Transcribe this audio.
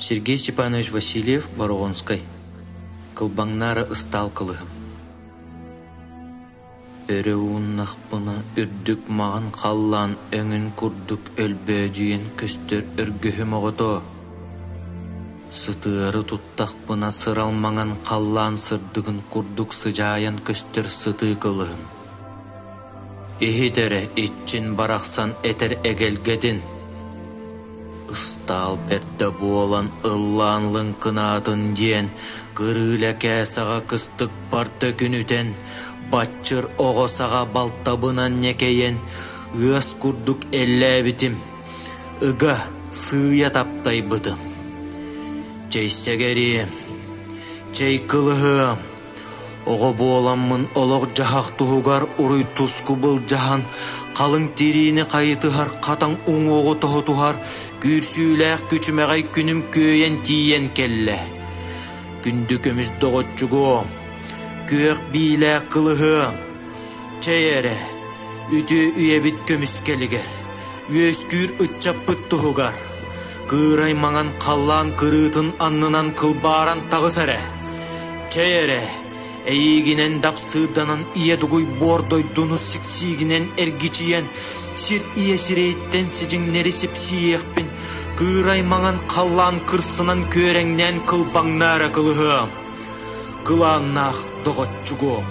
Сергей Степанович Васильев, Воронской. Кылбаңнары ыстал кылыгым. Өрі уыннақпына үрдік маған қаллан өңін күрдік өлбөдүйен көстер үргіхім оғыто. Сытыыры туттақпына сыралмаған қаллан сырдығын күрдік сыжаян көстер сыты кылыгым. Ихитере итчин барақсан этер эгелгедин. Ыстал берді болан ылланлың кынатын ден, кырыля кәсаға кыстық парты күнітен, батчыр оғосаға балтабынан некейен, ыз күрдік әллә бітім, ыға сыя таптай бытым. Чей сәгерем, чей кылығым, оғы боламын олық жағақ тұғығар ұрый тұску бұл жаған, қалың терейіні қайытығар, қатаң оң оғы тұғытығар, күрсүйләқ күчімәғай күнім көйен тиен келле. Күнді көміз доғытчуғым, көк биләқ қылығым, чәйәрі, үті үйебіт көміз келігер, өскүр ұтчап бұттығығар, қырай маңан қаллан кырытын аннынан қылбаран тағысары, чәйәрі, әйігінен дапсырданан ие дугуй бордой дуну сиксигінен әргичиен, сир ие сирейттен сижіңнері сепсиекпін, кырай маңан қаллан кырсынан көреңнен кылбаңнары кылығым, кыланнақ доғытчуғым.